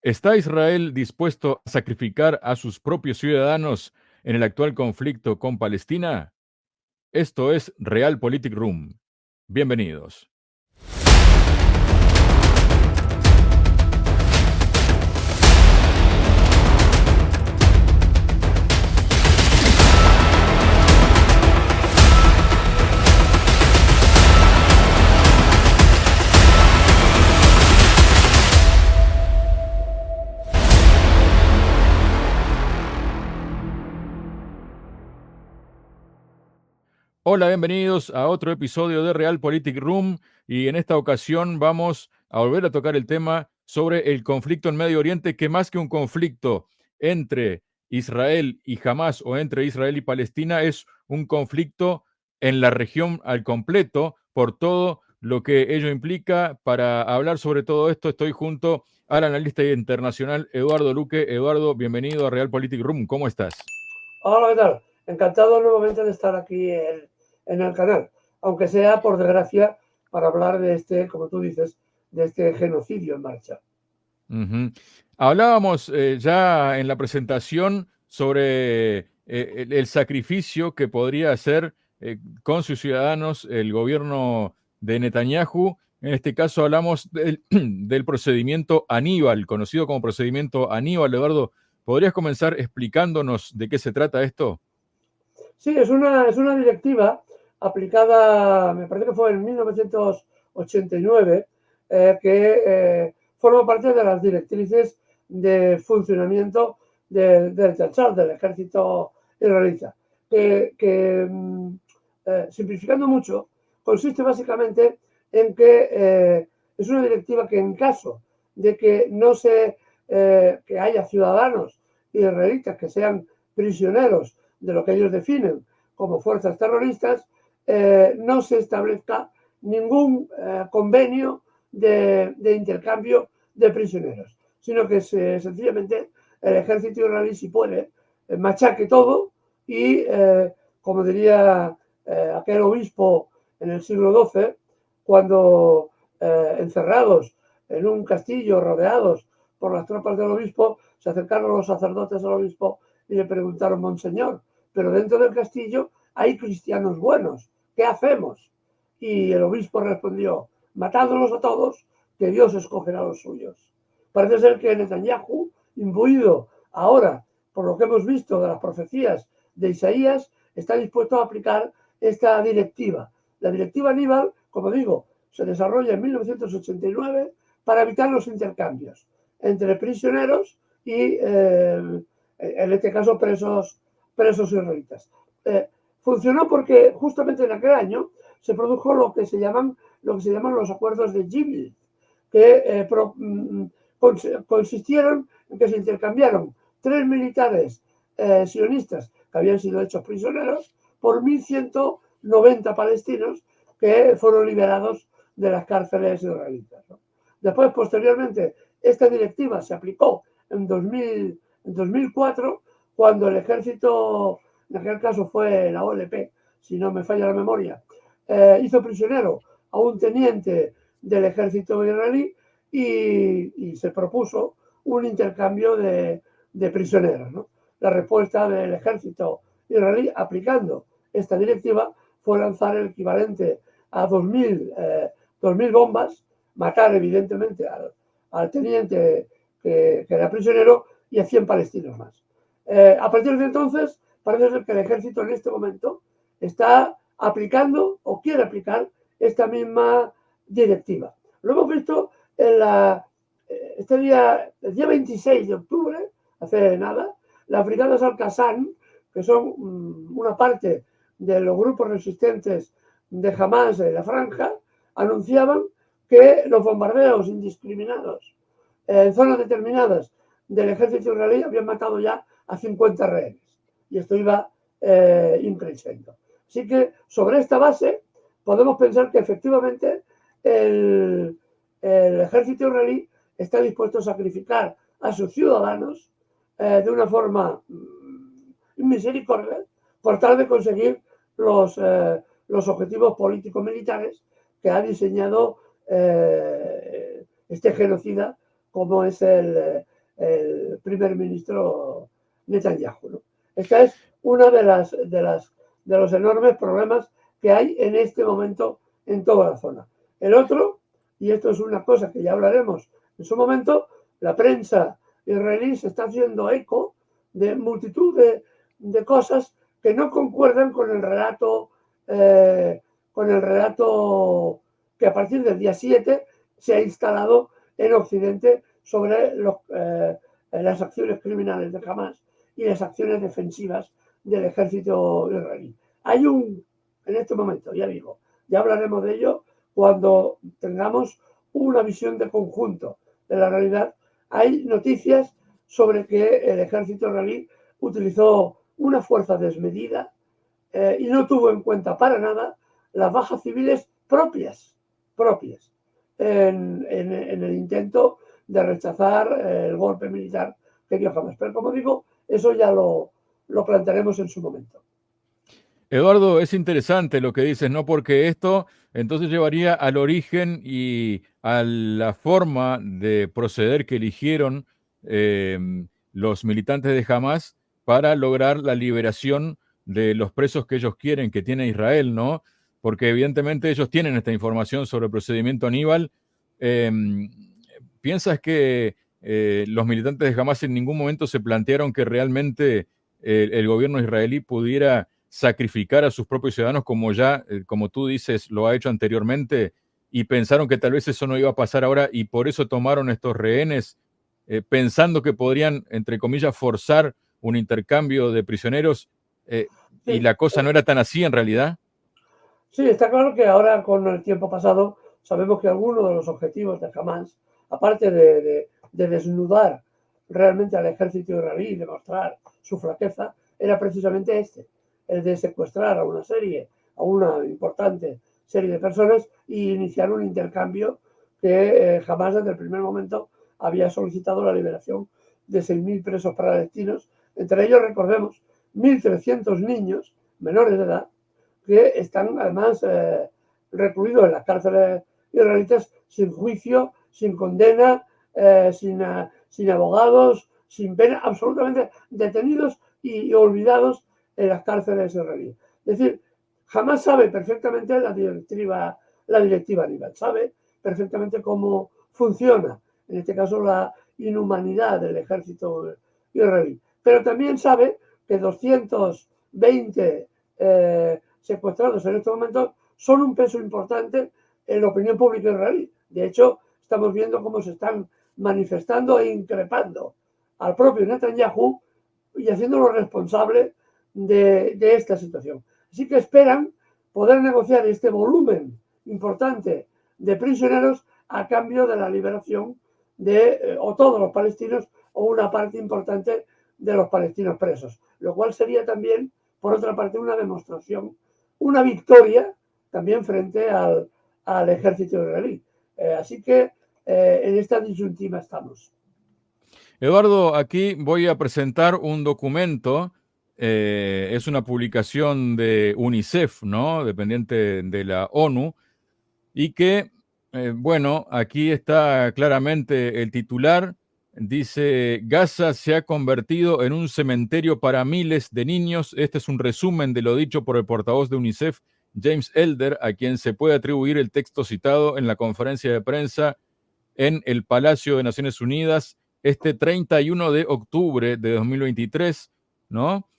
¿Está Israel dispuesto a sacrificar a sus propios ciudadanos en el actual conflicto con Palestina? Esto es Realpolitik Room. Bienvenidos. Hola, bienvenidos a otro episodio de Realpolitik Room y en esta ocasión vamos a volver a tocar el tema sobre el conflicto en Medio Oriente, que más que un conflicto entre Israel y Hamás o entre Israel y Palestina es un conflicto en la región al completo por todo lo que ello implica. Para hablar sobre todo esto estoy junto al analista internacional Eduardo Luque. Eduardo, bienvenido a Realpolitik Room. ¿Cómo estás? Hola, ¿qué tal? Encantado nuevamente de estar aquí en el canal, aunque sea, por desgracia, para hablar de este, como tú dices, de este genocidio en marcha. Hablábamos ya en la presentación sobre el sacrificio que podría hacer con sus ciudadanos el gobierno de Netanyahu. En este caso hablamos del procedimiento Aníbal, conocido como procedimiento Aníbal. Eduardo, ¿podrías comenzar explicándonos de qué se trata esto? Sí, es una directiva aplicada, me parece que fue en 1989, que forma parte de las directrices de funcionamiento del Tzal, del ejército israelita, simplificando mucho, consiste básicamente en que es una directiva que en caso de que no que haya ciudadanos israelitas que sean prisioneros de lo que ellos definen como fuerzas terroristas, no se establezca ningún convenio de intercambio de prisioneros, sino que sencillamente el ejército israelí, si puede, machaque todo y, como diría aquel obispo en el siglo XII, cuando encerrados en un castillo, rodeados por las tropas del obispo, se acercaron los sacerdotes al obispo y le preguntaron: Monseñor, pero dentro del castillo hay cristianos buenos, ¿qué hacemos? Y el obispo respondió: matádlos a todos, que Dios escogerá a los suyos. Parece ser que Netanyahu, imbuido ahora por lo que hemos visto de las profecías de Isaías, está dispuesto a aplicar esta directiva. La directiva Aníbal, como digo, se desarrolla en 1989 para evitar los intercambios entre prisioneros y, en este caso, presos israelitas. Funcionó porque justamente en aquel año se produjo lo que se llaman los acuerdos de Gibeon, que consistieron en que se intercambiaron 3 militares sionistas que habían sido hechos prisioneros por 1.190 palestinos que fueron liberados de las cárceles israelitas, ¿no? Después, posteriormente, esta directiva se aplicó en 2004, cuando el ejército, en aquel caso fue la OLP, si no me falla la memoria, hizo prisionero a un teniente del ejército israelí y se propuso un intercambio de prisioneros, ¿no? La respuesta del ejército israelí, aplicando esta directiva, fue lanzar el equivalente a 2.000 bombas, matar evidentemente al teniente que era prisionero y a 100 palestinos más. A partir de entonces, parece ser que el ejército en este momento está aplicando o quiere aplicar esta misma directiva. Lo hemos visto en el día 26 de octubre, hace nada, las brigadas Al-Qassam, que son una parte de los grupos resistentes de Hamás en la franja, anunciaban que los bombardeos indiscriminados en zonas determinadas del ejército israelí habían matado ya a 50 rehenes. Y esto iba increciendo. Así que sobre esta base podemos pensar que efectivamente el ejército israelí está dispuesto a sacrificar a sus ciudadanos de una forma misericordia por tal de conseguir los objetivos político-militares que ha diseñado este genocida, como es el el primer ministro Netanyahu, ¿no? Esta es una de los enormes problemas que hay en este momento en toda la zona. El otro, y esto es una cosa que ya hablaremos en su momento, la prensa israelí se está haciendo eco de multitud de cosas que no concuerdan con el relato que a partir del día 7 se ha instalado en Occidente sobre las acciones criminales de Hamas y las acciones defensivas del ejército israelí. Hay en este momento, ya digo, ya hablaremos de ello cuando tengamos una visión de conjunto de la realidad. Hay noticias sobre que el ejército israelí utilizó una fuerza desmedida y no tuvo en cuenta para nada las bajas civiles propias en el intento de rechazar el golpe militar que dio Hamas. Pero como digo, eso ya lo plantearemos en su momento. Eduardo, es interesante lo que dices, ¿no? Porque esto entonces llevaría al origen y a la forma de proceder que eligieron los militantes de Hamas para lograr la liberación de los presos que ellos quieren, que tiene Israel, ¿no? Porque evidentemente ellos tienen esta información sobre el procedimiento Aníbal. Eh, ¿Piensas que los militantes de Hamas en ningún momento se plantearon que realmente el gobierno israelí pudiera sacrificar a sus propios ciudadanos como ya, como tú dices, lo ha hecho anteriormente, y pensaron que tal vez eso no iba a pasar ahora y por eso tomaron estos rehenes, pensando que podrían, entre comillas, forzar un intercambio de prisioneros, y Sí, la cosa no era tan así en realidad? sí, está claro que ahora con el tiempo pasado sabemos que algunos de los objetivos de Hamas, aparte de desnudar realmente al ejército israelí y demostrar su flaqueza, era precisamente este, el de secuestrar a una importante serie de personas e iniciar un intercambio que Hamas desde el primer momento había solicitado la liberación de 6.000 presos palestinos, entre ellos, recordemos, 1.300 niños menores de edad que están además recluidos en las cárceles israelitas sin juicio, sin condena, sin abogados, sin pena, absolutamente detenidos y olvidados en las cárceles israelíes. Es decir, jamás sabe perfectamente la directiva Aníbal, sabe perfectamente cómo funciona, en este caso la inhumanidad del ejército israelí, pero también sabe que 220 secuestrados en estos momentos son un peso importante en la opinión pública israelí. De hecho, estamos viendo cómo se están manifestando e increpando al propio Netanyahu y haciéndolo responsable de esta situación. Así que esperan poder negociar este volumen importante de prisioneros a cambio de la liberación de o todos los palestinos o una parte importante de los palestinos presos, lo cual sería también, por otra parte, una demostración, una victoria también frente al ejército israelí. Así que en esta disyuntiva estamos. Eduardo, aquí voy a presentar un documento, es una publicación de UNICEF, ¿no? Dependiente de la ONU, y que, bueno, aquí está claramente el titular, dice, Gaza se ha convertido en un cementerio para miles de niños. Este es un resumen de lo dicho por el portavoz de UNICEF, James Elder, a quien se puede atribuir el texto citado en la conferencia de prensa en el Palacio de Naciones Unidas este 31 de octubre de 2023, ¿no?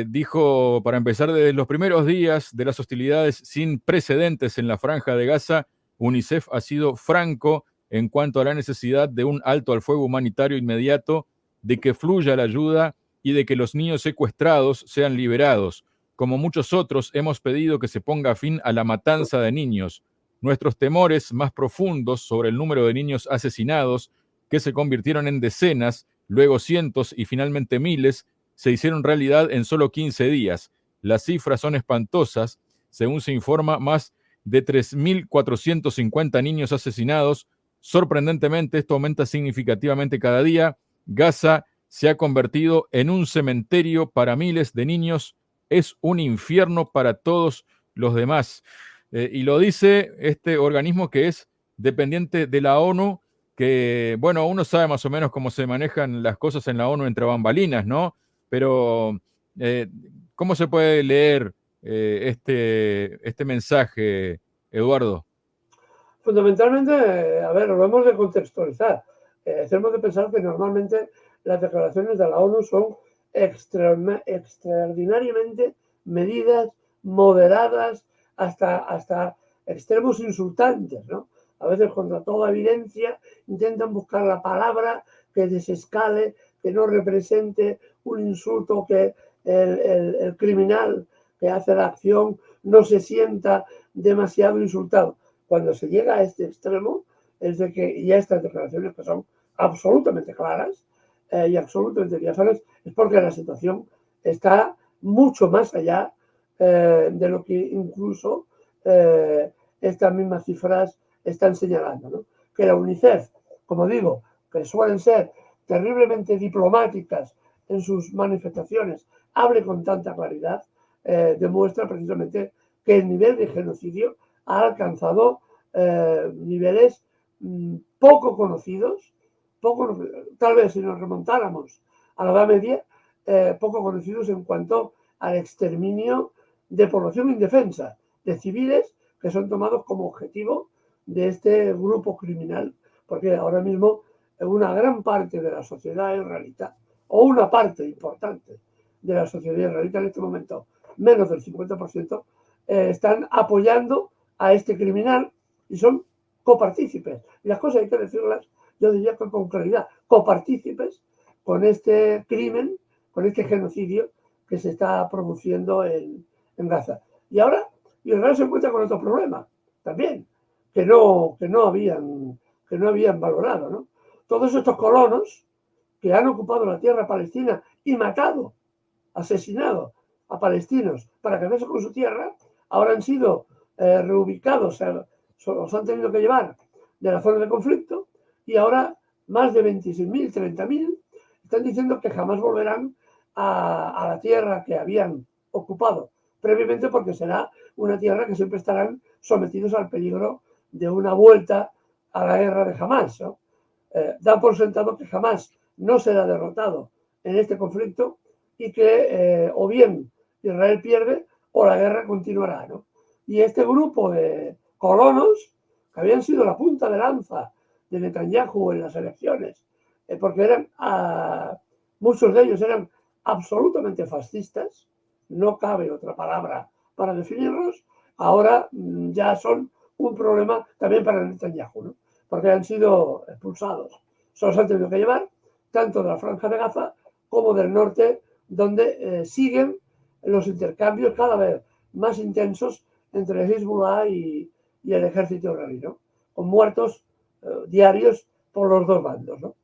Dijo, para empezar, desde los primeros días de las hostilidades sin precedentes en la Franja de Gaza, UNICEF ha sido franco en cuanto a la necesidad de un alto al fuego humanitario inmediato, de que fluya la ayuda y de que los niños secuestrados sean liberados. Como muchos otros, hemos pedido que se ponga fin a la matanza de niños. Nuestros temores más profundos sobre el número de niños asesinados, que se convirtieron en decenas, luego cientos y finalmente miles, se hicieron realidad en solo 15 días. Las cifras son espantosas. Según se informa, más de 3.450 niños asesinados. Sorprendentemente, esto aumenta significativamente cada día. Gaza se ha convertido en un cementerio para miles de niños. Es un infierno para todos los demás. Y lo dice este organismo que es dependiente de la ONU que, bueno, uno sabe más o menos cómo se manejan las cosas en la ONU entre bambalinas, ¿no? Pero, eh, ¿cómo se puede leer este mensaje, Eduardo? Fundamentalmente, a ver, lo hemos de contextualizar. Tenemos de pensar que normalmente las declaraciones de la ONU son extraordinariamente medidas, moderadas, hasta extremos insultantes, ¿no? A veces, contra toda evidencia, intentan buscar la palabra que desescale, que no represente un insulto, que el criminal que hace la acción no se sienta demasiado insultado. Cuando se llega a este extremo, es de que ya estas declaraciones, que son absolutamente claras y absolutamente diáfanas, es porque la situación está mucho más allá de lo que incluso estas mismas cifras están señalando, ¿no? Que la UNICEF, como digo, que suelen ser terriblemente diplomáticas en sus manifestaciones, hable con tanta claridad, demuestra precisamente que el nivel de genocidio ha alcanzado niveles poco conocidos, tal vez si nos remontáramos a la Edad Media, poco conocidos en cuanto al exterminio de población indefensa, de civiles que son tomados como objetivo de este grupo criminal, porque ahora mismo una gran parte de la sociedad israelita, o una parte importante de la sociedad israelita en este momento, menos del 50%, están apoyando a este criminal y son copartícipes. Y las cosas hay que decirlas, yo diría que con claridad, copartícipes con este crimen, con este genocidio que se está produciendo en Gaza. Y ahora Israel se encuentra con otro problema también, que no habían valorado, ¿no? Todos estos colonos que han ocupado la tierra palestina y matado, asesinado a palestinos para quedarse con su tierra, ahora han sido reubicados, los han tenido que llevar de la zona de conflicto y ahora más de 26.000, 30.000 están diciendo que jamás volverán a la tierra que habían ocupado previamente, porque será una tierra que siempre estarán sometidos al peligro de una vuelta a la guerra de Hamás, ¿no? Dan por sentado que jamás no será derrotado en este conflicto y que o bien Israel pierde o la guerra continuará, ¿no? Y este grupo de colonos, que habían sido la punta de lanza de Netanyahu en las elecciones, porque muchos de ellos eran absolutamente fascistas, no cabe otra palabra para definirlos, ahora ya son un problema también para Netanyahu, ¿no? Porque han sido expulsados. Se los han tenido que llevar tanto de la Franja de Gaza como del norte, donde siguen los intercambios cada vez más intensos entre Hezbollah y el ejército israelí, ¿no? Con muertos diarios por los dos bandos, ¿no?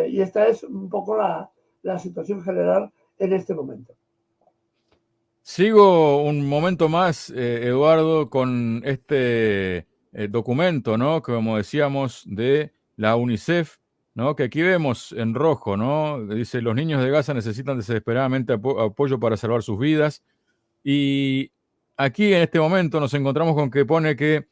Y esta es un poco la situación general en este momento. Sigo un momento más, Eduardo, con este documento, ¿no? Como decíamos, de la UNICEF, ¿no? Que aquí vemos en rojo, ¿no? Dice, los niños de Gaza necesitan desesperadamente apoyo para salvar sus vidas. Y aquí en este momento nos encontramos con que pone que,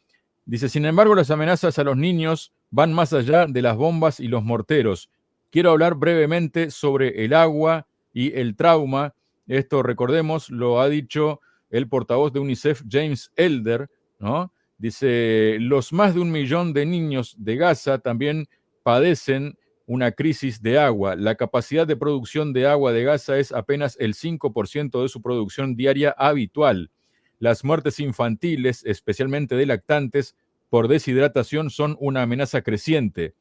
dice, sin embargo, las amenazas a los niños van más allá de las bombas y los morteros. Quiero hablar brevemente sobre el agua y el trauma. Esto, recordemos, lo ha dicho el portavoz de UNICEF, James Elder, ¿no? Dice, los más de 1 millón de niños de Gaza también padecen una crisis de agua. La capacidad de producción de agua de Gaza es apenas el 5% de su producción diaria habitual. Las muertes infantiles, especialmente de lactantes, por deshidratación son una amenaza creciente.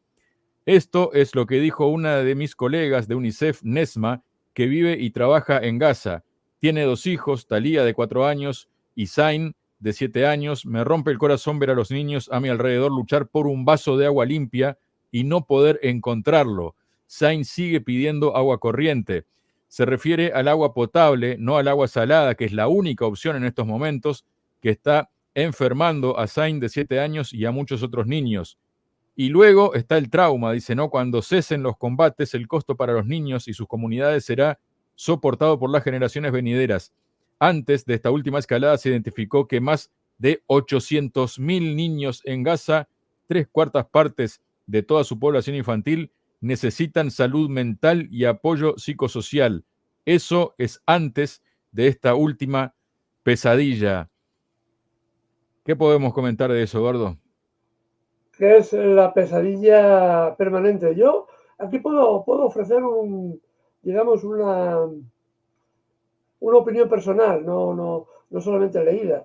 Esto es lo que dijo una de mis colegas de UNICEF, Nesma, que vive y trabaja en Gaza. Tiene 2 hijos, Talía de 4 años y Zain de 7 años. Me rompe el corazón ver a los niños a mi alrededor luchar por un vaso de agua limpia y no poder encontrarlo. Zain sigue pidiendo agua corriente. Se refiere al agua potable, no al agua salada, que es la única opción en estos momentos, que está enfermando a Zain de 7 años y a muchos otros niños. Y luego está el trauma, dice, ¿no? Cuando cesen los combates, el costo para los niños y sus comunidades será soportado por las generaciones venideras. Antes de esta última escalada se identificó que más de 800.000 niños en Gaza, 3/4 partes de toda su población infantil necesitan salud mental y apoyo psicosocial. Eso es antes de esta última pesadilla. ¿Qué podemos comentar de eso, Eduardo? Que es la pesadilla permanente. Yo aquí puedo ofrecer digamos, una opinión personal, no solamente leída.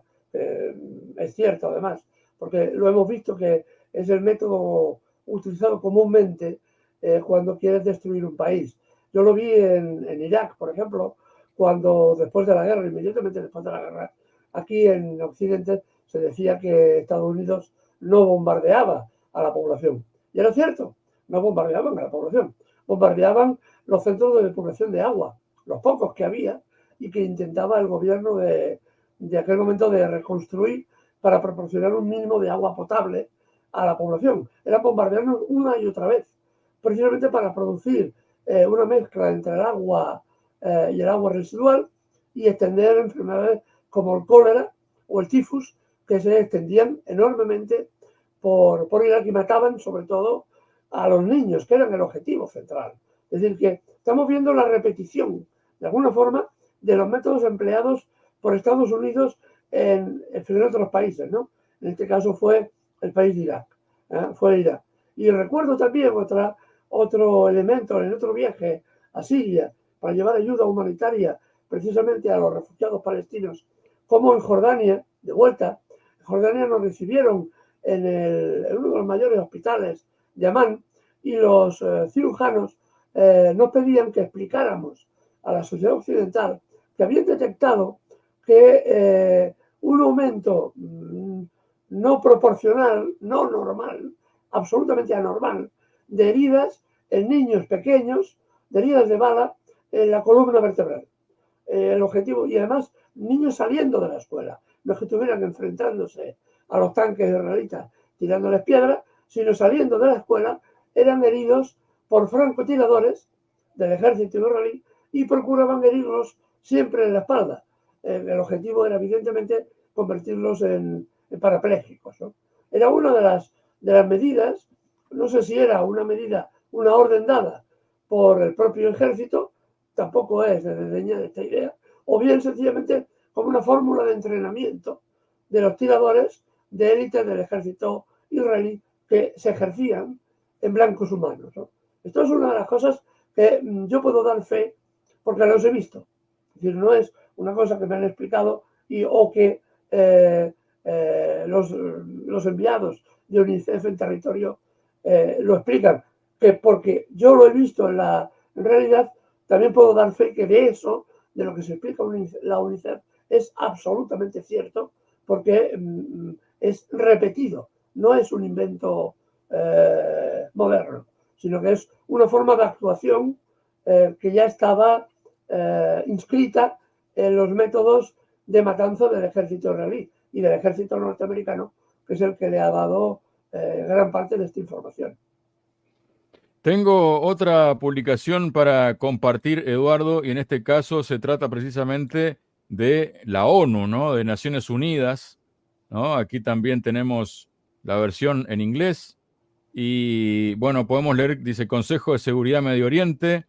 Es cierto, además, porque lo hemos visto que es el método utilizado comúnmente cuando quieres destruir un país. Yo lo vi en Irak, por ejemplo, cuando después de la guerra, inmediatamente después de la guerra, aquí en Occidente se decía que Estados Unidos no bombardeaba a la población. Y era cierto, no bombardeaban a la población, bombardeaban los centros de depuración de agua, los pocos que había, y que intentaba el gobierno de aquel momento de reconstruir para proporcionar un mínimo de agua potable a la población. Era bombardearnos una y otra vez, precisamente para producir una mezcla entre el agua y el agua residual y extender enfermedades como el cólera o el tifus, que se extendían enormemente por Irak y mataban sobre todo a los niños, que eran el objetivo central. Es decir, que estamos viendo la repetición, de alguna forma, de los métodos empleados por Estados Unidos en otros países, ¿no? En este caso fue el país de Irak, fue Irak. Y recuerdo también otro elemento en otro viaje a Siria para llevar ayuda humanitaria precisamente a los refugiados palestinos, como en Jordania, de vuelta, en Jordania nos recibieron en uno de los mayores hospitales de Amán y los cirujanos nos pedían que explicáramos a la sociedad occidental que habían detectado que un aumento no proporcional, no normal, absolutamente anormal, de heridas en niños pequeños, de heridas de bala en la columna vertebral. El objetivo, y además niños saliendo de la escuela, no es que estuvieran enfrentándose a los tanques israelitas tirándoles piedras, sino saliendo de la escuela, eran heridos por francotiradores del ejército israelí y procuraban herirlos siempre en la espalda. El objetivo era, evidentemente, convertirlos en parapléjicos, ¿no? Era una de las medidas, no sé si era una medida, una orden dada por el propio ejército, tampoco es de desdeñar esta idea, o bien sencillamente como una fórmula de entrenamiento de los tiradores de élite del ejército israelí que se ejercían en blancos humanos, ¿no? Esto es una de las cosas que yo puedo dar fe porque los he visto. Es decir, no es una cosa que me han explicado o que los enviados de UNICEF en territorio lo explican, que porque yo lo he visto en realidad, también puedo dar fe que de eso, de lo que se explica la UNICEF, es absolutamente cierto, porque es repetido, no es un invento moderno, sino que es una forma de actuación que ya estaba inscrita en los métodos de matanza del ejército israelí y del ejército norteamericano, que es el que le ha dado gran parte de esta información. Tengo otra publicación para compartir, Eduardo, y en este caso se trata precisamente de la ONU, ¿no? De Naciones Unidas, ¿no? Aquí también tenemos la versión en inglés y, bueno, podemos leer, dice Consejo de Seguridad Medio Oriente,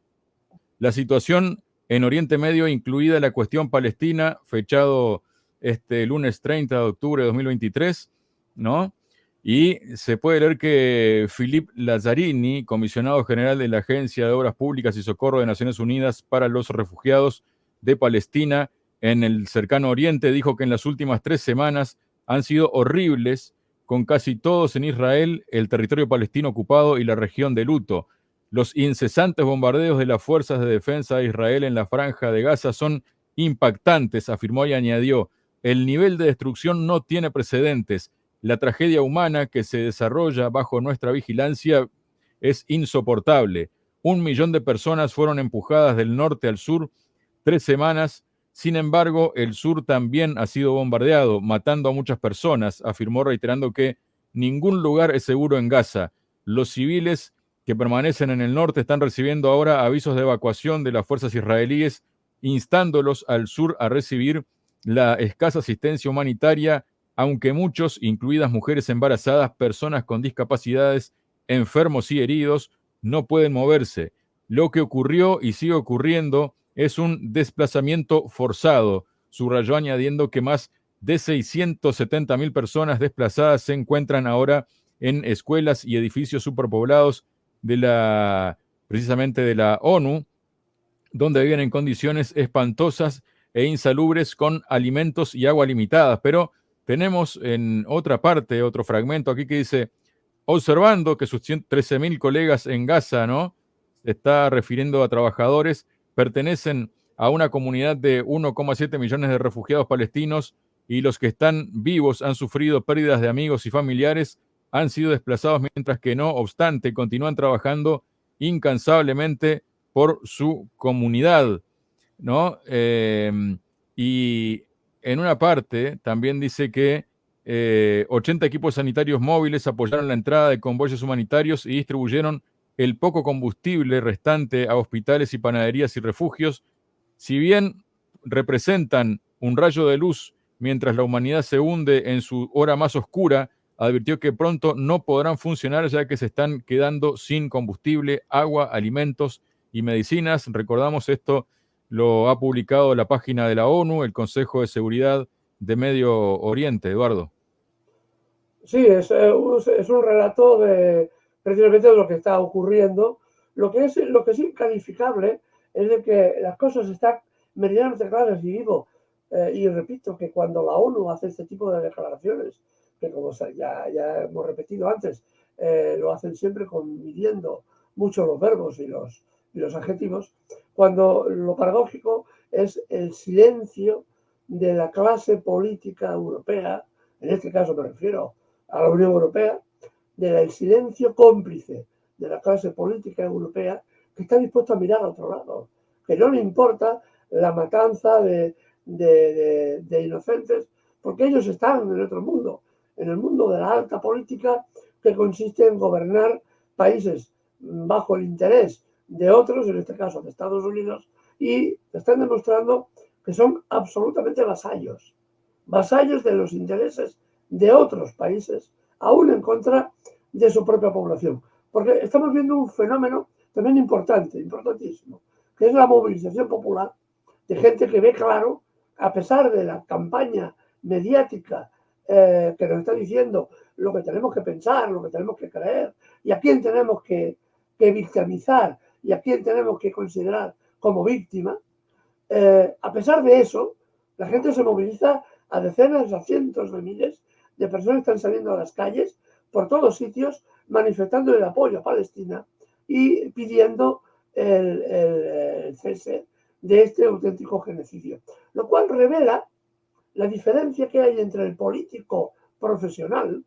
la situación en Oriente Medio, incluida la cuestión palestina, fechado este lunes 30 de octubre de 2023, ¿no? Y se puede leer que Philippe Lazzarini, comisionado general de la Agencia de Obras Públicas y Socorro de Naciones Unidas para los Refugiados de Palestina en el cercano Oriente, dijo que en las últimas 3 semanas han sido horribles, con casi todos en Israel, el territorio palestino ocupado y la región de luto. Los incesantes bombardeos de las fuerzas de defensa de Israel en la franja de Gaza son impactantes, afirmó y añadió. El nivel de destrucción no tiene precedentes. La tragedia humana que se desarrolla bajo nuestra vigilancia es insoportable. 1 millón de personas fueron empujadas del norte al sur 3 semanas. Sin embargo, el sur también ha sido bombardeado, matando a muchas personas, afirmó reiterando que ningún lugar es seguro en Gaza. Los civiles que permanecen en el norte están recibiendo ahora avisos de evacuación de las fuerzas israelíes, instándolos al sur a recibir la escasa asistencia humanitaria, aunque muchos, incluidas mujeres embarazadas, personas con discapacidades enfermos y heridos no pueden moverse. Lo que ocurrió y sigue ocurriendo es un desplazamiento forzado, subrayó añadiendo que más de 670.000 personas desplazadas se encuentran ahora en escuelas y edificios superpoblados precisamente de la ONU, donde viven en condiciones espantosas e insalubres con alimentos y agua limitadas. Pero tenemos en otra parte, otro fragmento aquí que dice, observando que sus 13.000 colegas en Gaza, ¿no? Se está refiriendo a trabajadores, pertenecen a una comunidad de 1,7 millones de refugiados palestinos y los que están vivos han sufrido pérdidas de amigos y familiares, han sido desplazados mientras que no obstante continúan trabajando incansablemente por su comunidad, ¿no? Y en una parte también dice que 80 equipos sanitarios móviles apoyaron la entrada de convoyes humanitarios y distribuyeron el poco combustible restante a hospitales y panaderías y refugios. Si bien representan un rayo de luz mientras la humanidad se hunde en su hora más oscura, advirtió que pronto no podrán funcionar ya que se están quedando sin combustible, agua, alimentos y medicinas. Recordamos esto lo ha publicado la página de la ONU, el Consejo de Seguridad de Medio Oriente, Eduardo. Sí, es un relato precisamente de lo que está ocurriendo. Lo que es incalificable es de que las cosas están meridianamente claras y digo, y repito, que cuando la ONU hace este tipo de declaraciones, que como ya hemos repetido antes, lo hacen siempre midiendo mucho los verbos y los adjetivos, cuando lo paradójico es el silencio de la clase política europea, en este caso me refiero a la Unión Europea, del silencio cómplice de la clase política europea que está dispuesto a mirar a otro lado, que no le importa la matanza de inocentes, porque ellos están en otro mundo, en el mundo de la alta política que consiste en gobernar países bajo el interés de otros, en este caso de Estados Unidos, y están demostrando que son absolutamente vasallos de los intereses de otros países, aún en contra de su propia población. Porque estamos viendo un fenómeno también importantísimo, que es la movilización popular de gente que ve claro, a pesar de la campaña mediática que nos está diciendo lo que tenemos que pensar, lo que tenemos que creer, y a quién tenemos que victimizar y a quién tenemos que considerar como víctima, a pesar de eso, la gente se moviliza a decenas, a cientos de miles de personas que están saliendo a las calles por todos sitios manifestando el apoyo a Palestina y pidiendo el cese de este auténtico genocidio. Lo cual revela la diferencia que hay entre el político profesional,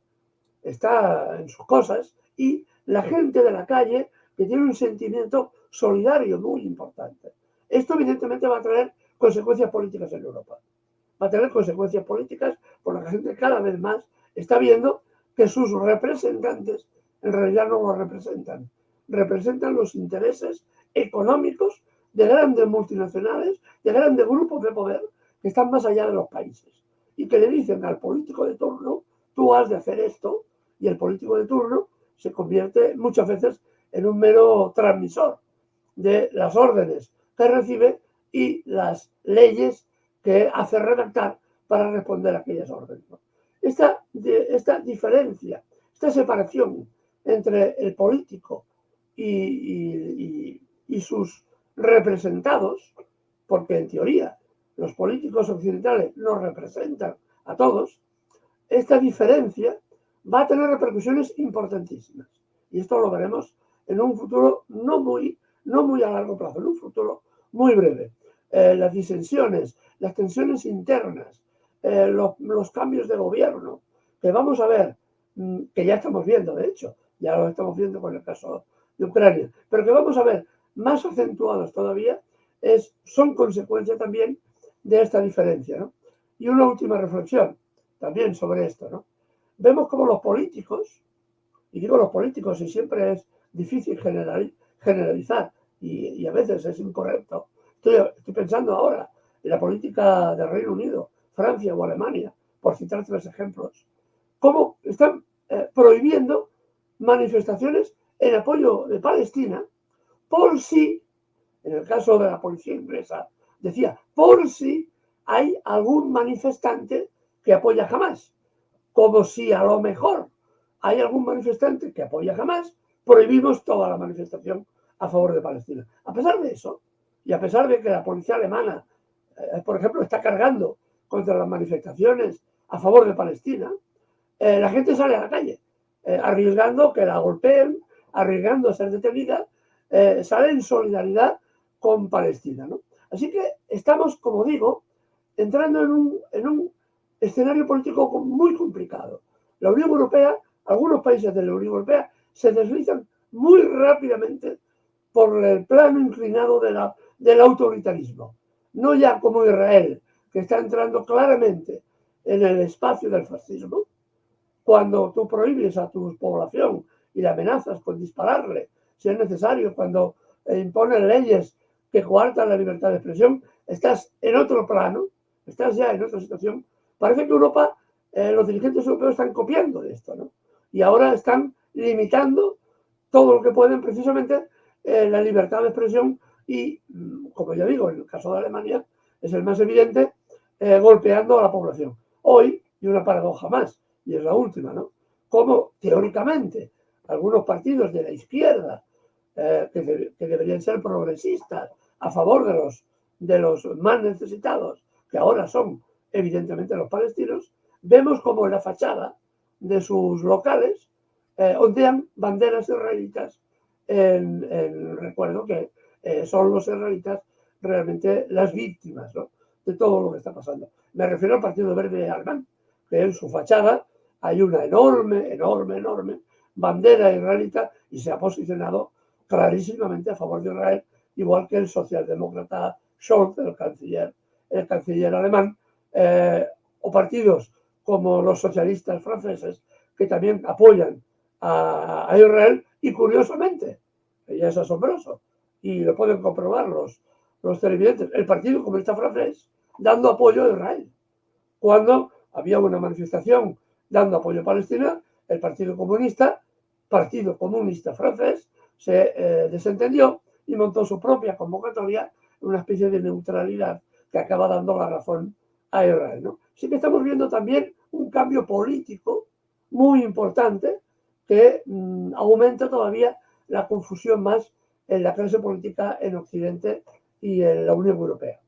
está en sus cosas, y la gente de la calle que tiene un sentimiento solidario muy importante. Esto evidentemente va a traer consecuencias políticas en Europa. Va a tener consecuencias políticas por la que la gente cada vez más está viendo que sus representantes en realidad no lo representan. Representan los intereses económicos de grandes multinacionales, de grandes grupos de poder que están más allá de los países y que le dicen al político de turno, tú has de hacer esto, y el político de turno se convierte muchas veces en un mero transmisor de las órdenes que recibe y las leyes que hace redactar para responder a aquellas órdenes. Esta diferencia, esta separación entre el político y sus representados, porque en teoría los políticos occidentales nos representan a todos, esta diferencia va a tener repercusiones importantísimas. Y esto lo veremos en un futuro no muy a largo plazo, en un futuro muy breve. Las disensiones, las tensiones internas, los cambios de gobierno, que vamos a ver, que ya estamos viendo, de hecho, ya lo estamos viendo con el caso de Ucrania, pero que vamos a ver más acentuados todavía, son consecuencia también de esta diferencia, ¿no? Y una última reflexión también sobre esto, ¿no? Vemos como los políticos, y digo los políticos y siempre es difícil generalizar y a veces es incorrecto. Estoy pensando ahora en la política del Reino Unido, Francia o Alemania, por citar tres ejemplos, cómo están prohibiendo manifestaciones en apoyo de Palestina por si, en el caso de la policía inglesa, decía, por si hay algún manifestante que apoya a Hamás, como si a lo mejor hay algún manifestante que apoya a Hamás, prohibimos toda la manifestación a favor de Palestina. A pesar de eso, y a pesar de que la policía alemana, por ejemplo, está cargando contra las manifestaciones a favor de Palestina, la gente sale a la calle, arriesgando que la golpeen, arriesgando a ser detenida, sale en solidaridad con Palestina, ¿no? Así que estamos, como digo, entrando en un escenario político muy complicado. La Unión Europea, algunos países de la Unión Europea se deslizan muy rápidamente por el plano inclinado del autoritarismo. No ya como Israel, que está entrando claramente en el espacio del fascismo, cuando tú prohíbes a tu población y la amenazas con dispararle, si es necesario, cuando impones leyes que coartan la libertad de expresión, estás en otro plano, estás ya en otra situación. Parece que Europa, los dirigentes europeos están copiando de esto, ¿no? Y ahora están limitando todo lo que pueden precisamente la libertad de expresión y, como ya digo, en el caso de Alemania es el más evidente, golpeando a la población. Hoy, y una paradoja más, y es la última, ¿no? Como teóricamente algunos partidos de la izquierda que deberían ser progresistas a favor de los más necesitados, que ahora son evidentemente los palestinos, vemos como en la fachada de sus locales ondean banderas israelitas en recuerdo que son los israelitas realmente las víctimas, ¿no?, de todo lo que está pasando. Me refiero al Partido Verde Alemán, que en su fachada hay una enorme bandera israelita y se ha posicionado clarísimamente a favor de Israel, igual que el socialdemócrata Scholz, el canciller alemán, o partidos como los socialistas franceses, que también apoyan a Israel, y curiosamente, ya es asombroso, y lo pueden comprobar los televidentes, el Partido Comunista Francés dando apoyo a Israel. Cuando había una manifestación dando apoyo a Palestina, el Partido Comunista Francés, se desentendió y montó su propia convocatoria, una especie de neutralidad que acaba dando la razón a Israel, ¿no? Así que estamos viendo también un cambio político muy importante que aumenta todavía la confusión más en la clase política en Occidente y en la Unión Europea.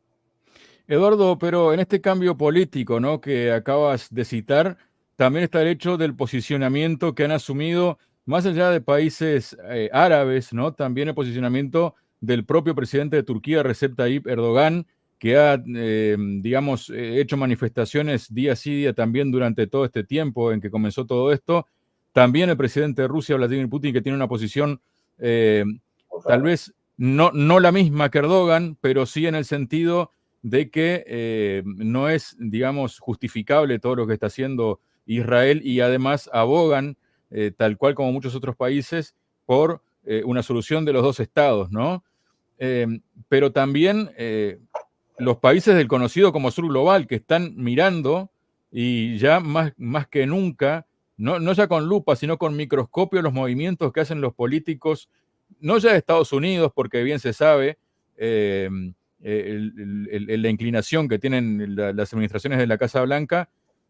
Eduardo, pero en este cambio político, ¿no?, que acabas de citar, también está el hecho del posicionamiento que han asumido, más allá de países árabes, ¿no?, también el posicionamiento del propio presidente de Turquía, Recep Tayyip Erdogan, que ha, digamos, hecho manifestaciones día sí día también durante todo este tiempo en que comenzó todo esto. También el presidente de Rusia, Vladimir Putin, que tiene una posición tal vez no la misma que Erdogan, pero sí en el sentido de que no es, digamos, justificable todo lo que está haciendo Israel, y además abogan, tal cual como muchos otros países, por una solución de los dos estados, ¿no? Pero también los países del conocido como sur global, que están mirando y ya más que nunca, no ya con lupa, sino con microscopio, los movimientos que hacen los políticos, no ya de Estados Unidos, porque bien se sabe la inclinación que tienen las administraciones de la Casa Blanca,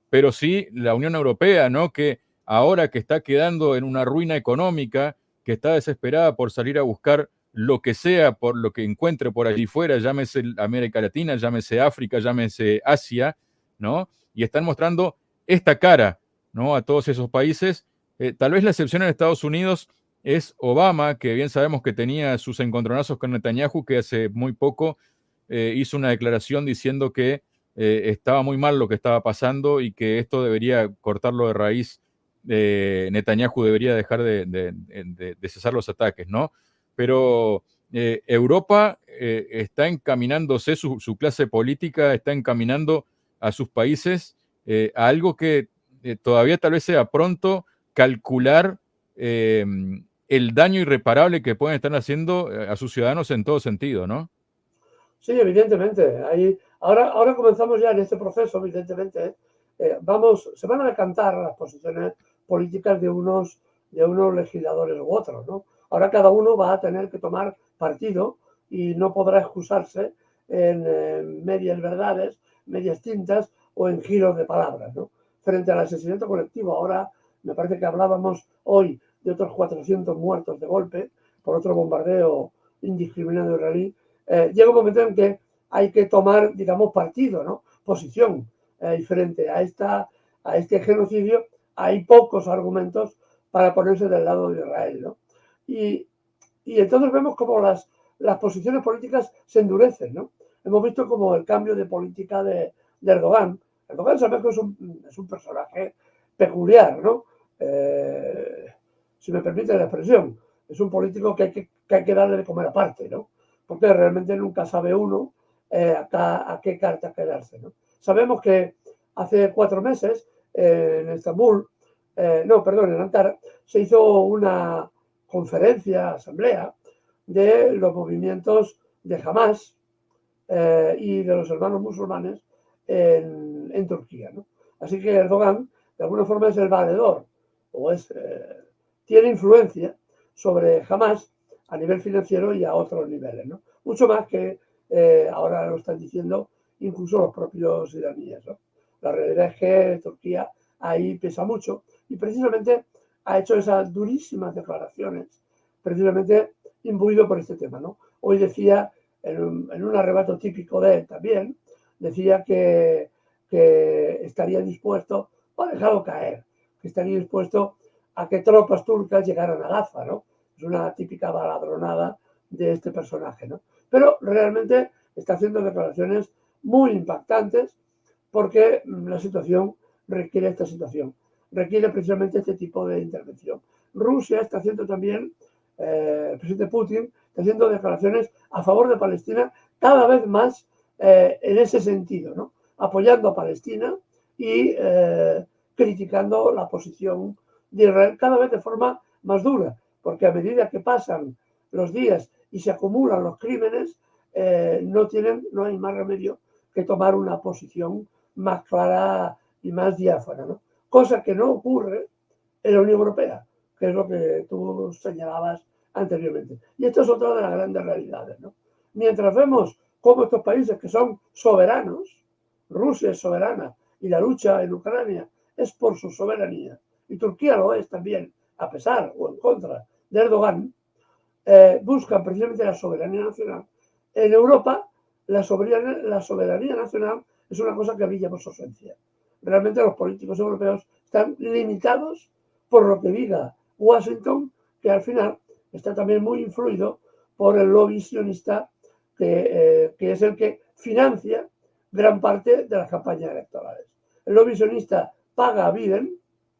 pero sí la Unión Europea, ¿no?, que ahora que está quedando en una ruina económica, que está desesperada por salir a buscar lo que sea, por lo que encuentre por allí fuera, llámese América Latina, llámese África, llámese Asia, ¿no? Y están mostrando esta cara, ¿no?, a todos esos países. Tal vez la excepción en Estados Unidos es Obama, que bien sabemos que tenía sus encontronazos con Netanyahu, que hace muy poco hizo una declaración diciendo que estaba muy mal lo que estaba pasando y que esto debería cortarlo de raíz. Netanyahu debería dejar de cesar los ataques, ¿no? Pero Europa está encaminándose, su clase política está encaminando a sus países a algo que todavía tal vez sea pronto calcular el daño irreparable que pueden estar haciendo a sus ciudadanos en todo sentido, ¿no? Sí, evidentemente. Ahora comenzamos ya en este proceso, evidentemente. Se van a decantar las posiciones políticas de unos de unos legisladores u otros, ¿no? Ahora cada uno va a tener que tomar partido y no podrá excusarse en medias verdades, medias tintas o en giros de palabras, ¿no? Frente al asesinato colectivo, ahora me parece que hablábamos hoy de otros 400 muertos de golpe por otro bombardeo indiscriminado israelí, llega un momento en que hay que tomar, digamos, partido, ¿no? Posición, y frente a este genocidio hay pocos argumentos para ponerse del lado de Israel, ¿no? Y entonces vemos como las posiciones políticas se endurecen, ¿no? Hemos visto como el cambio de política de Erdogan. Erdogan sabemos que es un personaje peculiar, ¿no? Si me permite la expresión, es un político que hay que darle de comer aparte, ¿no? Porque realmente nunca sabe uno a qué carta quedarse, ¿no? Sabemos que hace 4 meses en Estambul, en Ankara, se hizo una conferencia, asamblea, de los movimientos de Hamas y de los hermanos musulmanes en Turquía, ¿no? Así que Erdogan, de alguna forma, es el valedor, o tiene influencia sobre Hamas a nivel financiero y a otros niveles, ¿no? Mucho más que ahora lo están diciendo incluso los propios iraníes, ¿no? La realidad es que Turquía ahí pesa mucho y precisamente ha hecho esas durísimas declaraciones, precisamente imbuido por este tema, ¿no? Hoy decía, en un arrebato típico de él también, decía que estaría dispuesto, o ha dejado caer, que estaría dispuesto a que tropas turcas llegaran a Gaza, ¿no? Es una típica baladronada de este personaje, ¿no? Pero realmente está haciendo declaraciones muy impactantes porque la situación requiere esta situación, requiere precisamente este tipo de intervención. Rusia está haciendo también, el presidente Putin está haciendo declaraciones a favor de Palestina cada vez más en ese sentido, ¿no? Apoyando a Palestina y criticando la posición de Israel cada vez de forma más dura, porque a medida que pasan los días y se acumulan los crímenes, no hay más remedio que tomar una posición más clara y más diáfana, ¿no? Cosa que no ocurre en la Unión Europea, que es lo que tú señalabas anteriormente. Y esto es otra de las grandes realidades, ¿no? Mientras vemos cómo estos países que son soberanos, Rusia es soberana y la lucha en Ucrania es por su soberanía, y Turquía lo es también, a pesar o en contra de Erdogan, buscan precisamente la soberanía nacional. En Europa, la soberanía nacional es una cosa que brilla por su ausencia. Realmente los políticos europeos están limitados por lo que diga Washington, que al final está también muy influido por el lobby sionista, que es el que financia gran parte de las campañas electorales. El lobby sionista paga a Biden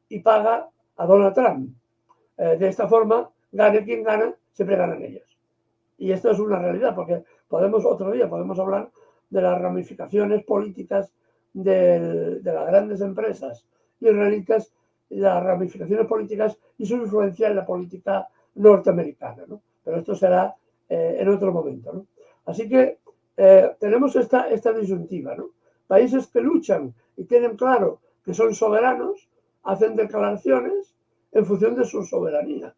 y paga a Donald Trump. De esta forma, gane quien gana, siempre ganan ellos. Y esto es una realidad, porque otro día podemos hablar de las ramificaciones políticas de las grandes empresas israelitas, las ramificaciones políticas y su influencia en la política norteamericana, ¿no? Pero esto será en otro momento, ¿no? Así que tenemos esta disyuntiva, ¿no? Países que luchan y tienen claro que son soberanos, hacen declaraciones en función de su soberanía.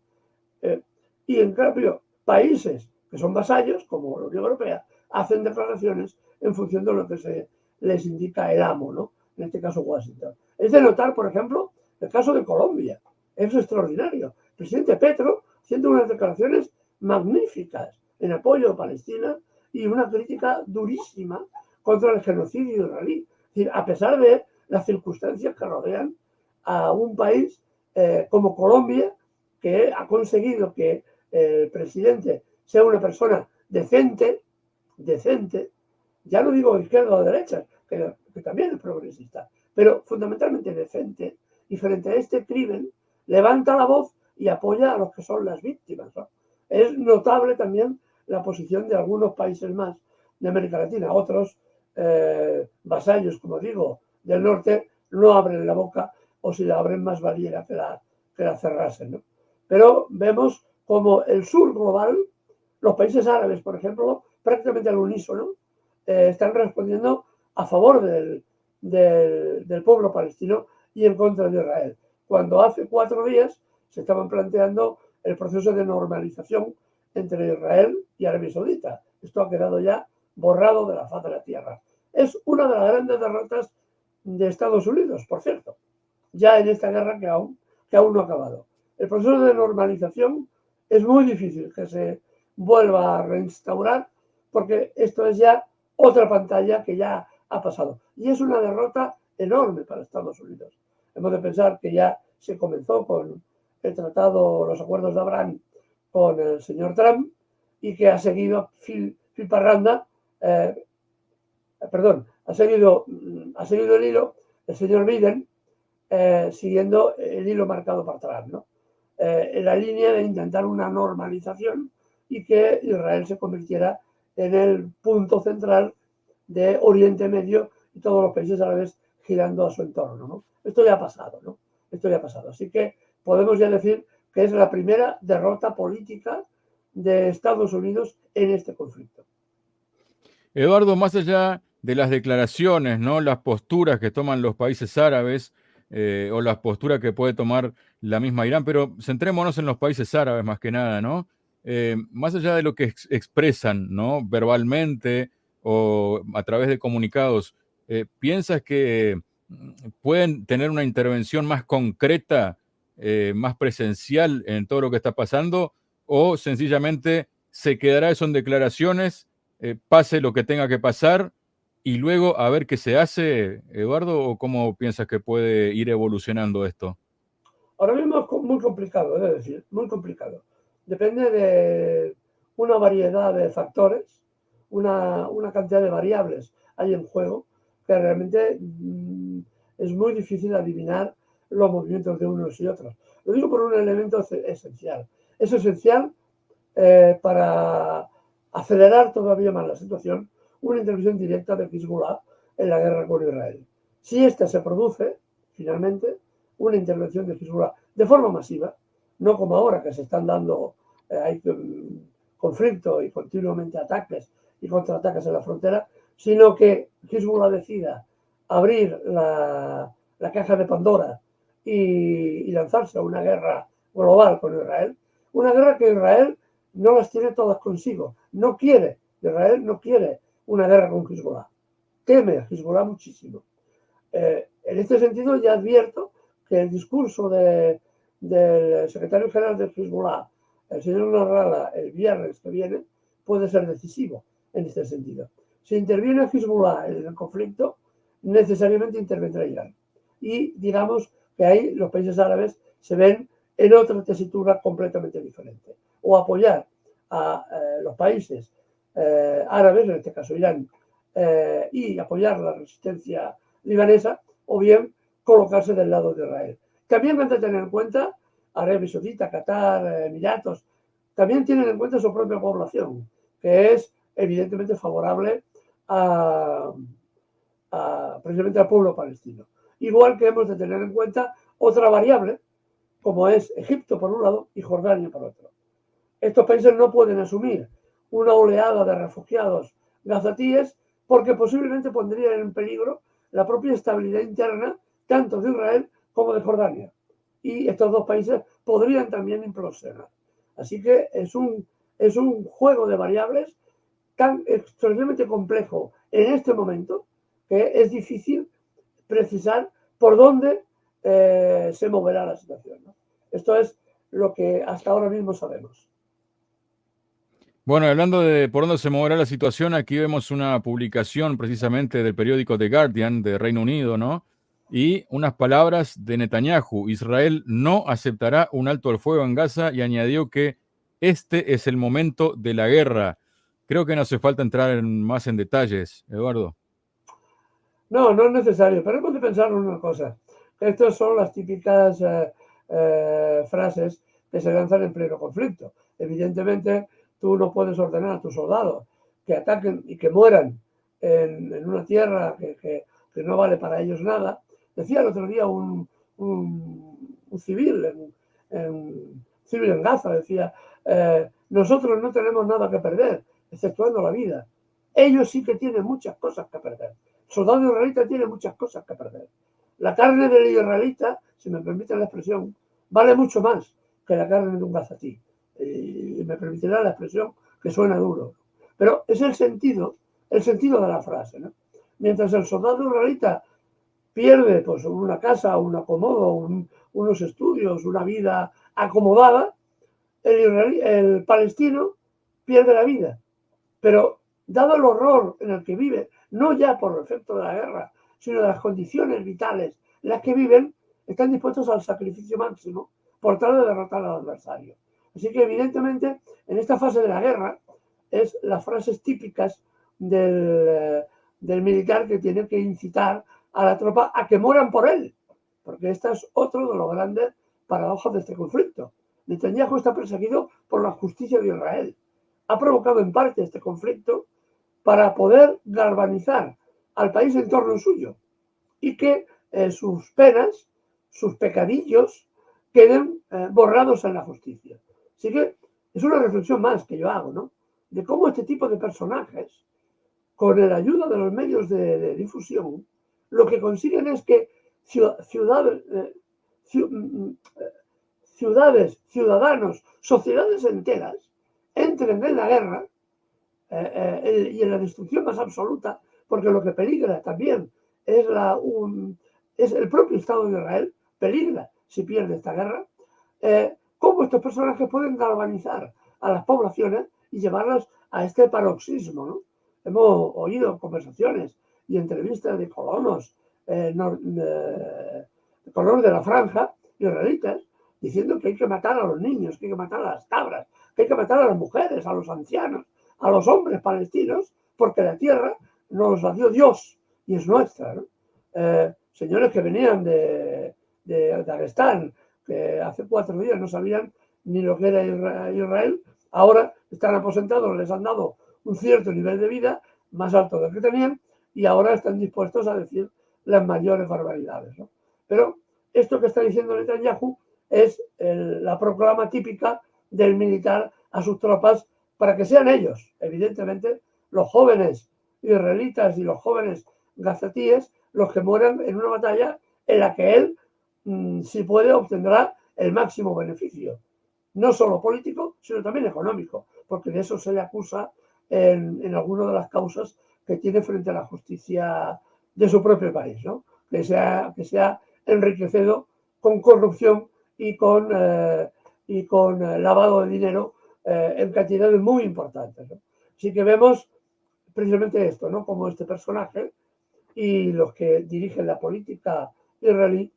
Y en cambio, países que son vasallos, como la Unión Europea, hacen declaraciones en función de lo que se les indica el amo, ¿no? En este caso Washington. Es de notar, por ejemplo, el caso de Colombia. Es extraordinario. El presidente Petro haciendo unas declaraciones magníficas en apoyo a Palestina y una crítica durísima contra el genocidio israelí. Es decir, a pesar de las circunstancias que rodean a un país como Colombia, que ha conseguido que el presidente sea una persona decente, ya no digo izquierda o derecha, que también es progresista, pero fundamentalmente decente, y frente a este crimen levanta la voz y apoya a los que son las víctimas, ¿no? Es notable también la posición de algunos países más de América Latina. Otros vasallos, como digo, del norte, no abren la boca, o si la abren más valiera que la cerrasen, ¿no? Pero vemos como el sur global, los países árabes, por ejemplo, prácticamente al unísono, están respondiendo a favor del pueblo palestino y en contra de Israel. Cuando hace 4 días se estaban planteando el proceso de normalización entre Israel y Arabia Saudita. Esto ha quedado ya borrado de la faz de la tierra. Es una de las grandes derrotas de Estados Unidos, por cierto, ya en esta guerra que aún no ha acabado. El proceso de normalización es muy difícil que se vuelva a reinstaurar porque esto es ya otra pantalla que ya ha pasado. Y es una derrota enorme para Estados Unidos. Hemos de pensar que ya se comenzó con el tratado, los acuerdos de Abraham con el señor Trump y que ha seguido fil parranda, ha seguido el hilo el señor Biden, siguiendo el hilo marcado por Trump, ¿no? En la línea de intentar una normalización y que Israel se convirtiera en el punto central de Oriente Medio y todos los países árabes girando a su entorno, ¿no? Esto ya ha pasado, ¿no? Esto ya ha pasado. Así que podemos ya decir que es la primera derrota política de Estados Unidos en este conflicto. Eduardo, más allá de las declaraciones, ¿no? Las posturas que toman los países árabes o las posturas que puede tomar la misma Irán, pero centrémonos en los países árabes más que nada, ¿no? Más allá de lo que expresan, ¿no? Verbalmente o a través de comunicados, ¿piensas que pueden tener una intervención más concreta, más presencial en todo lo que está pasando? ¿O sencillamente se quedará eso en declaraciones? Pase lo que tenga que pasar y luego a ver qué se hace, Eduardo, o cómo piensas que puede ir evolucionando esto? Ahora mismo es muy complicado, es decir, muy complicado. Depende de una variedad de factores, una cantidad de variables hay en juego que realmente es muy difícil adivinar los movimientos de unos y otros. Lo digo por un elemento esencial. Es esencial para acelerar todavía más la situación una intervención directa de Hezbollah en la guerra con Israel. Si esta se produce, finalmente, una intervención de Hezbollah de forma masiva, no como ahora que se están dando hay conflicto y continuamente ataques y contraataques en la frontera, sino que Hezbollah decida abrir la caja de Pandora y lanzarse a una guerra global con Israel, una guerra que Israel no las tiene todas consigo. No quiere, Israel no quiere una guerra con Hezbollah. Teme a Hezbollah muchísimo. En este sentido, ya advierto que el discurso del secretario general de Hezbollah, el señor Nasrallah, el viernes que viene, puede ser decisivo en este sentido. Si interviene Hezbollah en el conflicto, necesariamente intervendrá Irán. Y digamos que ahí los países árabes se ven en otra tesitura completamente diferente. O apoyar a los países árabes, en este caso Irán, y apoyar la resistencia libanesa, o bien colocarse del lado de Israel. También hay que tener en cuenta Arabia Saudita, Qatar, Emiratos, también tienen en cuenta su propia población, que es evidentemente favorable precisamente al pueblo palestino. Igual que hemos de tener en cuenta otra variable, como es Egipto por un lado y Jordania por otro. Estos países no pueden asumir una oleada de refugiados gazatíes porque posiblemente pondrían en peligro la propia estabilidad interna tanto de Israel como de Jordania. Y estos dos países podrían también implosionar. Así que es un juego de variables tan extraordinariamente complejo en este momento que es difícil precisar por dónde se moverá la situación, ¿no? Esto es lo que hasta ahora mismo sabemos. Bueno, hablando de por dónde se moverá la situación, aquí vemos una publicación precisamente del periódico The Guardian de Reino Unido, ¿no? Y unas palabras de Netanyahu: Israel no aceptará un alto al fuego en Gaza, y añadió que este es el momento de la guerra. Creo que no hace falta entrar más en detalles, Eduardo. No, no es necesario, pero hemos de pensar en una cosa. Estas son las típicas frases que se lanzan en pleno conflicto. Evidentemente, tú no puedes ordenar a tus soldados que ataquen y que mueran en una tierra que no vale para ellos nada. Decía el otro día un civil en Gaza, decía, nosotros no tenemos nada que perder, exceptuando la vida. Ellos sí que tienen muchas cosas que perder. El soldado israelita tiene muchas cosas que perder. La carne del israelita, si me permiten la expresión, vale mucho más que la carne de un gazatí. Y me permitirá la expresión que suena duro. Pero es el sentido de la frase, ¿no? Mientras el soldado israelita pierde pues una casa, un acomodo, unos estudios, una vida acomodada, el palestino pierde la vida. Pero dado el horror en el que vive, no ya por efecto de la guerra, sino de las condiciones vitales en las que viven, están dispuestos al sacrificio máximo por tal de derrotar al adversario. Así que evidentemente en esta fase de la guerra es las frases típicas del militar que tiene que incitar a la tropa a que mueran por él, porque esta es otro de los grandes paradojas de este conflicto. Netanyahu está perseguido por la justicia de Israel. Ha provocado en parte este conflicto para poder galvanizar al país en torno suyo y que sus penas, sus pecadillos, queden borrados en la justicia. Así que es una reflexión más que yo hago, ¿no? De cómo este tipo de personajes, con la ayuda de los medios de difusión, lo que consiguen es que ciudades, ciudadanos, sociedades enteras entren en la guerra y en la destrucción más absoluta, porque lo que peligra también es el propio Estado de Israel, peligra si pierde esta guerra, cómo estos personajes pueden galvanizar a las poblaciones y llevarlas a este paroxismo, ¿no? Hemos oído conversaciones y entrevistas de colonos colonos de la franja israelitas diciendo que hay que matar a los niños, que hay que matar a las cabras, que hay que matar a las mujeres, a los ancianos, a los hombres palestinos, porque la tierra nos la dio Dios y es nuestra, ¿no? Señores que venían de Dagestán, que hace 4 días no sabían ni lo que era Israel, ahora están aposentados, les han dado un cierto nivel de vida más alto del que tenían y ahora están dispuestos a decir las mayores barbaridades, ¿no? Pero esto que está diciendo Netanyahu es la proclama típica del militar a sus tropas para que sean ellos, evidentemente, los jóvenes israelitas y los jóvenes gazatíes los que mueran en una batalla en la que él, si puede, obtendrá el máximo beneficio, no solo político, sino también económico, porque de eso se le acusa en alguna de las causas que tiene frente a la justicia de su propio país, ¿no? Que se ha enriquecido con corrupción y con lavado de dinero en cantidades muy importantes, ¿no? Así que vemos precisamente esto, ¿no? Como este personaje y los que dirigen la política israelí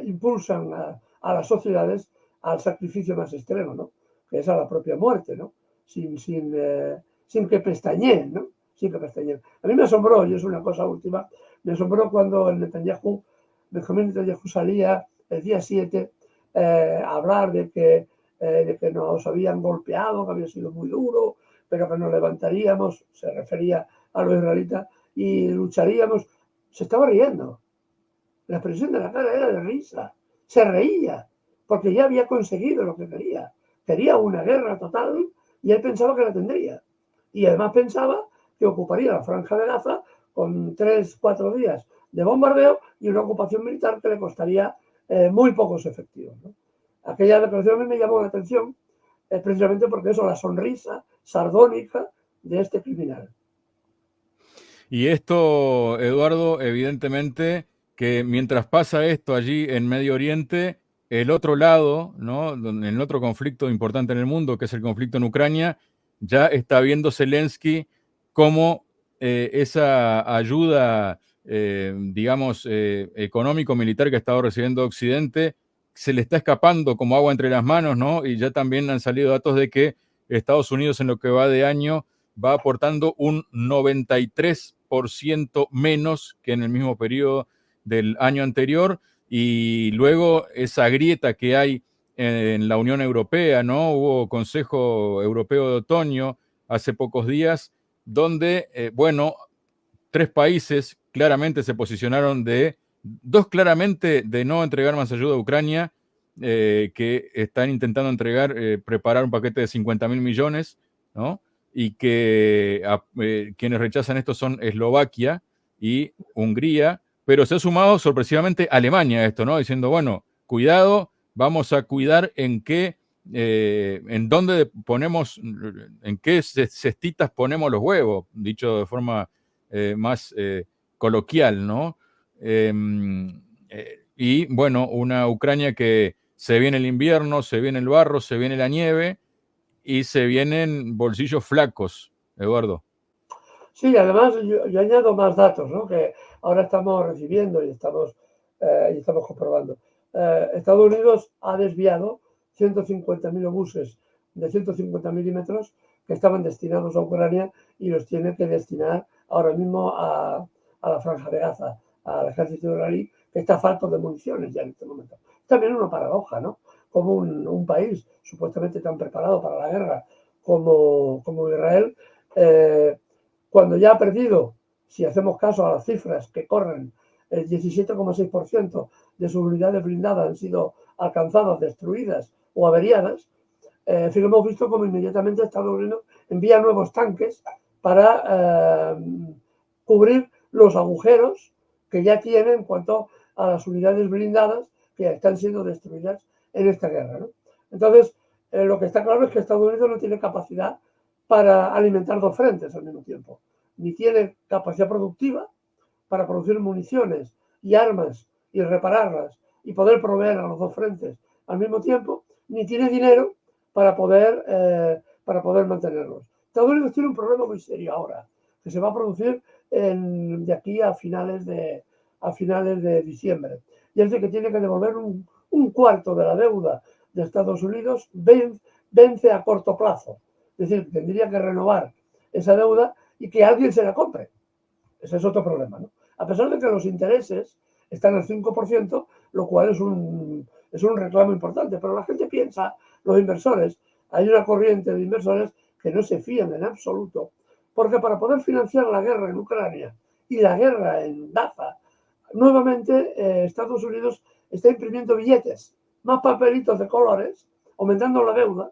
impulsan a las sociedades al sacrificio más extremo, ¿no? Que es a la propia muerte, ¿no? Sin que pestañeen, ¿no? Sin que pestañeen. A mí me asombró, y es una cosa última, me asombró cuando Benjamín Netanyahu salía el día 7 a hablar de que nos habían golpeado, que había sido muy duro, pero que nos levantaríamos, se refería a los israelitas, y lucharíamos. Se estaba riendo. La expresión de la cara era de risa. Se reía, porque ya había conseguido lo que quería. Quería una guerra total y él pensaba que la tendría. Y además pensaba que ocuparía la franja de Gaza con 3-4 días de bombardeo y una ocupación militar que le costaría muy pocos efectivos, ¿no? Aquella declaración a mí me llamó la atención precisamente porque eso, la sonrisa sardónica de este criminal. Y esto, Eduardo, evidentemente que mientras pasa esto allí en Medio Oriente, el otro lado, ¿no? En el otro conflicto importante en el mundo, que es el conflicto en Ucrania, ya está viendo Zelensky como esa ayuda, digamos, económico-militar que ha estado recibiendo Occidente, se le está escapando como agua entre las manos, ¿no? Y ya también han salido datos de que Estados Unidos en lo que va de año va aportando un 93% menos que en el mismo periodo del año anterior, y luego esa grieta que hay en la Unión Europea, ¿no? Hubo Consejo Europeo de Otoño hace pocos días, donde, bueno, 3 países claramente se posicionaron dos claramente de no entregar más ayuda a Ucrania, que están intentando preparar un paquete de 50.000 millones, ¿no? Y que quienes rechazan esto son Eslovaquia y Hungría, pero se ha sumado sorpresivamente Alemania a esto, ¿no? Diciendo, bueno, cuidado, vamos a cuidar en dónde ponemos, en qué cestitas ponemos los huevos, dicho de forma más coloquial, ¿no? Y bueno, una Ucrania que se viene el invierno, se viene el barro, se viene la nieve y se vienen bolsillos flacos, Eduardo. Sí, además yo añado más datos, ¿no? Que ahora estamos recibiendo y estamos comprobando. Estados Unidos ha desviado 150.000 obuses de 150 milímetros que estaban destinados a Ucrania y los tiene que destinar ahora mismo a la Franja de Gaza, al ejército israelí, que está falto de municiones ya en este momento. También una paradoja, ¿no? Como un país supuestamente tan preparado para la guerra como Israel, cuando ya ha perdido, si hacemos caso a las cifras que corren, el 17,6% de sus unidades blindadas han sido alcanzadas, destruidas o averiadas, hemos visto como inmediatamente Estados Unidos envía nuevos tanques para cubrir los agujeros que ya tiene en cuanto a las unidades blindadas que están siendo destruidas en esta guerra, ¿no? Entonces, lo que está claro es que Estados Unidos no tiene capacidad para alimentar dos frentes al mismo tiempo. Ni tiene capacidad productiva para producir municiones y armas y repararlas y poder proveer a los dos frentes al mismo tiempo, ni tiene dinero para poder mantenerlos. Estados Unidos tiene un problema muy serio ahora, que se va a producir de aquí a finales de diciembre. Y es de que tiene que devolver un cuarto de la deuda de Estados Unidos, vence a corto plazo. Es decir, tendría que renovar esa deuda y que alguien se la compre. Ese es otro problema, ¿no? A pesar de que los intereses están al 5%, lo cual es un reclamo importante, pero la gente piensa, los inversores, hay una corriente de inversores que no se fían en absoluto, porque para poder financiar la guerra en Ucrania y la guerra en Gaza, nuevamente Estados Unidos está imprimiendo billetes, más papelitos de colores, aumentando la deuda,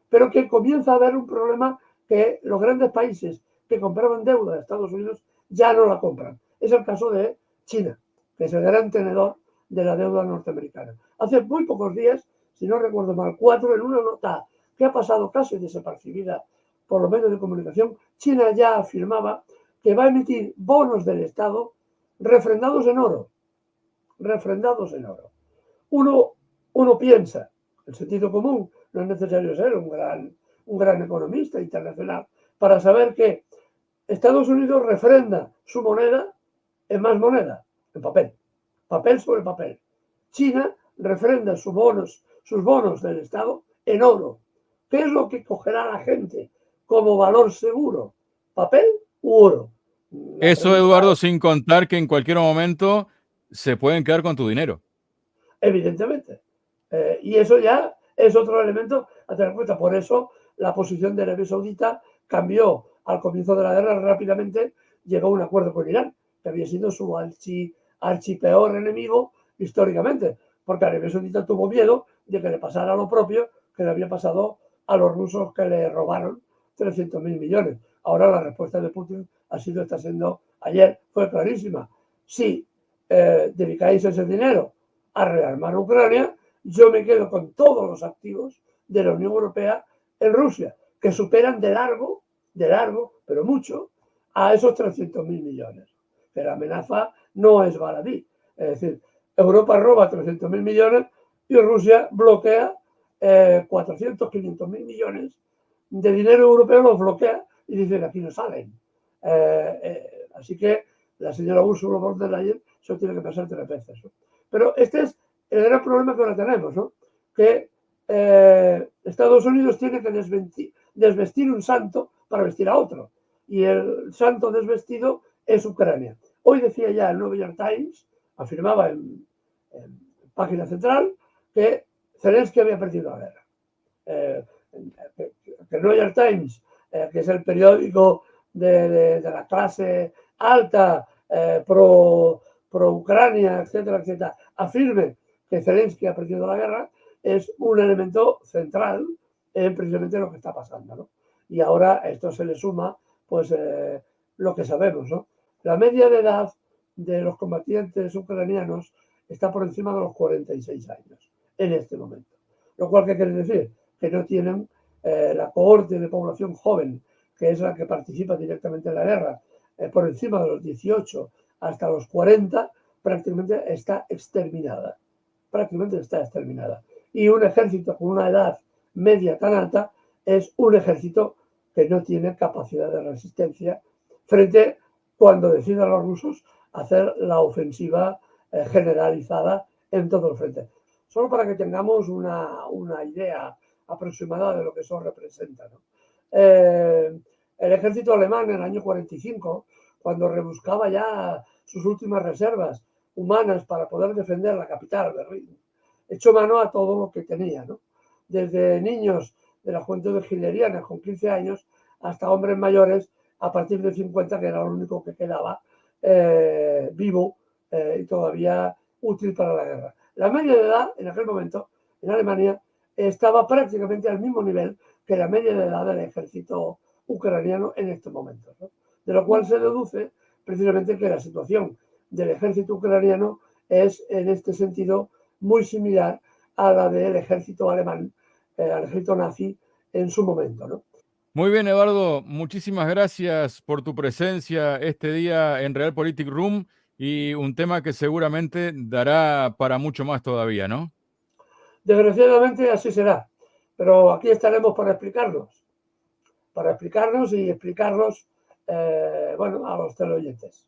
pero que comienza a haber un problema que los grandes países que compraban deuda de Estados Unidos ya no la compran. Es el caso de China, que es el gran tenedor de la deuda norteamericana. Hace muy pocos días, si no recuerdo mal, 4, en una nota que ha pasado casi desapercibida por los medios de comunicación, China ya afirmaba que va a emitir bonos del Estado refrendados en oro. Refrendados en oro. Uno piensa, el sentido común, no es necesario ser un gran economista internacional para saber que Estados Unidos refrenda su moneda en más moneda, en papel, papel sobre papel. China refrenda sus bonos del Estado en oro. ¿Qué es lo que cogerá la gente como valor seguro? ¿Papel u oro? Eso, Eduardo, sin contar que en cualquier momento se pueden quedar con tu dinero. Evidentemente. Y eso ya es otro elemento a tener en cuenta. Por eso la posición de Arabia Saudita cambió al comienzo de la guerra rápidamente, llegó a un acuerdo con Irán, que había sido su archipeor enemigo históricamente, porque Arabia Saudita tuvo miedo de que le pasara lo propio que le había pasado a los rusos que le robaron 300.000 millones. Ahora la respuesta de Putin está siendo, ayer fue clarísima. Si dedicáis ese dinero a rearmar Ucrania, yo me quedo con todos los activos de la Unión Europea en Rusia, que superan de largo, pero mucho, a esos 300.000 millones. Pero la amenaza no es baladí. Es decir, Europa roba 300.000 millones y Rusia bloquea 400, 500.000 millones de dinero europeo, los bloquea y dice que aquí no salen. Así que la señora Ursula von der Leyen eso tiene que pasar 3 veces, ¿no? Pero este es el gran problema que ahora tenemos, ¿no? Que Estados Unidos tiene que desvestir un santo para vestir a otro. Y el santo desvestido es Ucrania. Hoy decía ya el New York Times, afirmaba en página central, que Zelensky había perdido la guerra. Que el New York Times, que es el periódico de la clase alta, pro Ucrania, etcétera, etcétera, afirme que Zelensky ha perdido la guerra, es un elemento central en precisamente lo que está pasando, ¿no? Y ahora a esto se le suma, pues, lo que sabemos, ¿no? La media de edad de los combatientes ucranianos está por encima de los 46 años. en este momento. Lo cual, ¿qué quiere decir? Que no tienen la cohorte de población joven, que es la que participa directamente en la guerra, por encima de los 18 hasta los 40, prácticamente está exterminada. Prácticamente está exterminada. Y un ejército con una edad media tan alta es un ejército que no tiene capacidad de resistencia frente cuando decidan los rusos hacer la ofensiva generalizada en todo el frente. Solo para que tengamos una idea aproximada de lo que eso representa, ¿no? El ejército alemán en el año 45, cuando rebuscaba ya sus últimas reservas humanas para poder defender la capital, Berlín, echó mano a todo lo que tenía, ¿no? Desde niños de la juventud hitleriana con 15 años hasta hombres mayores a partir de 50, que era lo único que quedaba vivo y todavía útil para la guerra. La media de edad en aquel momento en Alemania estaba prácticamente al mismo nivel que la media de edad del ejército ucraniano en estos momentos, ¿no? De lo cual se deduce precisamente que la situación del ejército ucraniano es en este sentido muy similar a la del ejército alemán, al ejército nazi en su momento, ¿no? Muy bien, Eduardo, muchísimas gracias por tu presencia este día en Realpolitik Room y un tema que seguramente dará para mucho más todavía, ¿no? Desgraciadamente así será, pero aquí estaremos para explicarnos y explicarnos, bueno, a los teleoyentes.